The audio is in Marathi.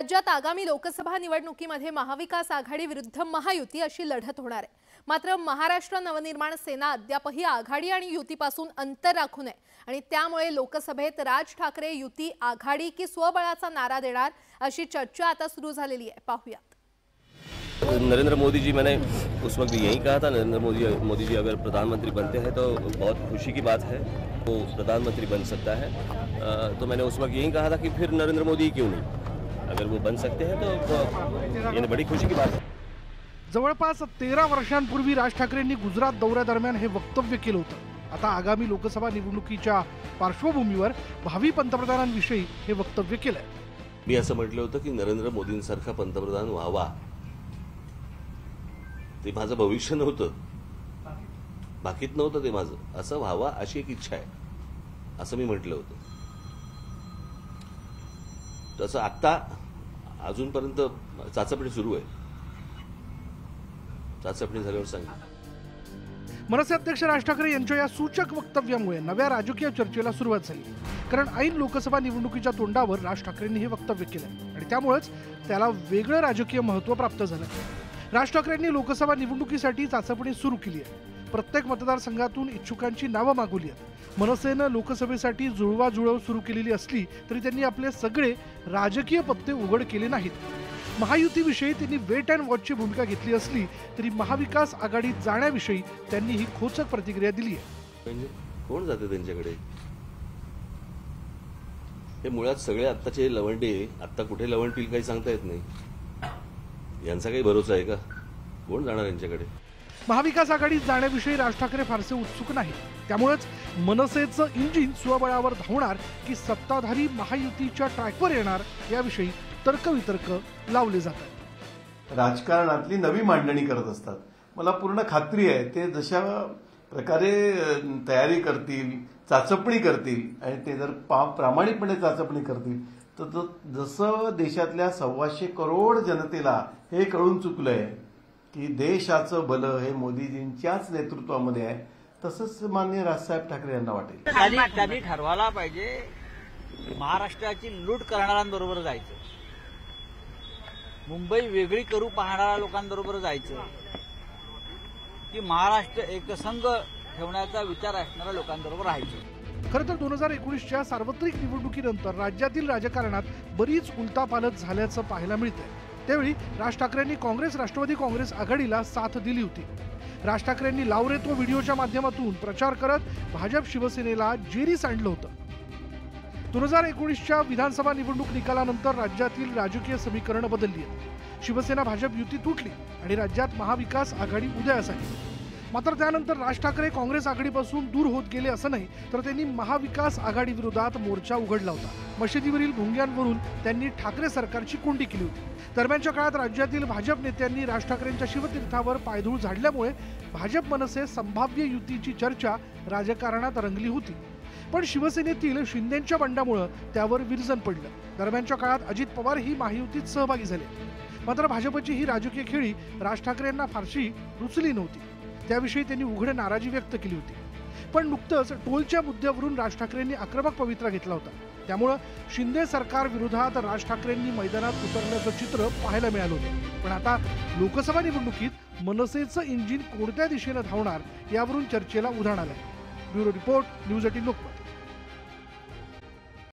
राज्यात आगामी लोकसभा निवडणुकीमध्ये महाविकास आघाडी विरुद्ध महायुती अशी लढत होणार आहे। मात्र महाराष्ट्र नवनिर्माण सेना अद्यापही आघाडी आणि युतीपासून अंतर राखू नये आणि त्यामुळे लोकसभेत राज ठाकरे युती आघाडी की स्वबळाचा नारा देणार अशी चर्चा आता सुरू झालेली आहे। पाहूयात। नरेंद्र मोदी जी, मैंने उस वक्त यही कहा था, नरेंद्र मोदी जी अगर प्रधानमंत्री बनते हैं तो बहुत खुशी की बात है, वो प्रधानमंत्री बन सकता है। तो मैंने उस वक्त यही कहा था कि फिर नरेंद्र मोदी क्यों नहीं, अगर वो बन सकते हैं तो ये बड़ी खुशी की बात है। जवळपास 13 वर्षांपूर्वी राज ठाकरेंनी गुजरात दौऱ्यादरम्यान हे वक्तव्य केलं होतं। आता आगामी लोकसभा निवडणुकीच्या पार्श्वभूमीवर भावी पंतप्रधानांविषयी हे वक्तव्य केलंय। मी असं म्हटलं होतं की नरेंद्र मोदींसारखा पंतप्रधान व्हावा, ते माझं भविष्य नव्हतं, बाकीत नव्हतं, ते माझं असं व्हावा अशी एक इच्छा आहे, असं मी म्हटलं होतं। तसं आता अजूनपर्यंत चाचपणी सुरू आहे, चाचपणी झाल्यावर सांगेन। मनसे अध्यक्ष राज ठाकरे यांच्या या सूचक वक्तव्यामुळे नव्या राजकीय चर्चेला सुरुवात झाली, कारण ऐन लोकसभा निवडणुकीच्या तोंडावर राज ठाकरेंनी हे वक्तव्य केलं आणि त्यामुळेच त्याला वेगळं राजकीय महत्त्व प्राप्त झालं। राज ठाकरेंनी लोकसभा निवडणुकीसाठी चाचपणी सुरू केली आहे। प्रत्येक मतदारसंघातून इच्छुकांची नावं मागवली आहेत। मनसेनं लोकसभेसाठी जुळवाजुळव सुरू केलेली असली तरी त्यांनी आपले सगळे राजकीय पत्ते उघड केले नाहीत। महायुतीविषयी त्यांनी वेट अँड वॉचची भूमिका घेतली असली तरी महाविकास आघाडीत जाण्याविषयी त्यांनी ही खोचक प्रतिक्रिया दिली आहे। म्हणजे कोण जाते त्यांच्याकडे? हे मुळात सगळे आत्ताचे लवंडे आत्ता कुठे लवंडतील काही सांगता येत नाही, यांचा काही भरोसा आहे का? कोण जाणार यांच्याकडे? महाविकास आघाडीत जाण्याविषयी राज ठाकरे फारसे उत्सुक नाहीत, त्यामुळेच मनसेचं इंजिन स्वबळावर धावणार की सत्ताधारी महायुतीच्या ट्रॅकवर येणार याविषयी तर्कवितर्क लावले जातात। राजकारणातली नवी मांडणी करत असतात। मला पूर्ण खात्री आहे ते जशा प्रकारे तयारी करतील, चाचपणी करतील आणि ते जर प्रामाणिकपणे चाचपणी करतील तर जसं देशातल्या 125 करोड जनतेला हे कळून चुकलंय की देशाचं भलं हे मोदीजींच्याच नेतृत्वामध्ये आहे, तसंच माननीय राजसाहेब ठाकरे यांना वाटेल। त्यांनी ठरवायला पाहिजे महाराष्ट्राची लूट करणाऱ्यांबरोबर जायचं, मुंबई वेगळी करू पाहणाऱ्या लोकांबरोबर जायचं की महाराष्ट्र एकसंघ ठेवण्याचा विचार असणाऱ्या लोकांबरोबर राहायचं। खरं तर 2019च्या सार्वत्रिक निवडणुकीनंतर राज्यातील राजकारणात बरीच उलटापालट झाल्याचं पाहायला मिळतंय। त्यावेळी राज ठाकरेंनी काँग्रेस राष्ट्रवादी काँग्रेस आघाडीला साथ दिली होती। राज ठाकरेंनी लाव रे तो व्हिडिओच्या माध्यमातून प्रचार करत भाजप शिवसेनेला जेरीस आणलं होतं। 2019च्या विधानसभा निवडणूक निकालानंतर राज्यातील राजकीय समीकरण बदलली आहेत। शिवसेना भाजप युती तुटली आणि राज्यात महाविकास आघाडी उदयास आली। मात्र त्यानंतर राज ठाकरे काँग्रेस आघाडीपासून दूर होत गेले असं नाही, तर त्यांनी महाविकास आघाडी विरोधात मोर्चा उघडला होता। मशिदीवरील भोंग्यांवरून त्यांनी ठाकरे सरकारची कोंडी केली होती। दरम्यानच्या काळात राज्यातील भाजप नेत्यांनी राज ठाकरेंच्या शिवतीर्थावर पायधूळ झाडल्यामुळे भाजप मनसे संभाव्य युतीची चर्चा राजकारणात रंगली होती, पण शिवसेनेतील शिंदेंच्या बंडामुळे त्यावर विरजण पडलं। दरम्यानच्या काळात अजित पवार ही महायुतीत सहभागी झाले, मात्र भाजपची ही राजकीय खेळी राज ठाकरेंना फारशी रुचली नव्हती। त्याविषयी त्यांनी उघड नाराजी व्यक्त केली होती। पण नुकतंच टोलच्या मुद्द्यावरून राज ठाकरेंनी आक्रमक पवित्रा घेतला होता, त्यामुळे शिंदे सरकार विरोधात राज ठाकरेंनी मैदानात उतरण्याचं चित्र पाहायला मिळालं होतं। पण आता लोकसभा निवडणुकीत मनसेचं इंजिन कोणत्या दिशेनं धावणार यावरून चर्चेला उधाण आलंय। Bureau report, news 18 Lokmat.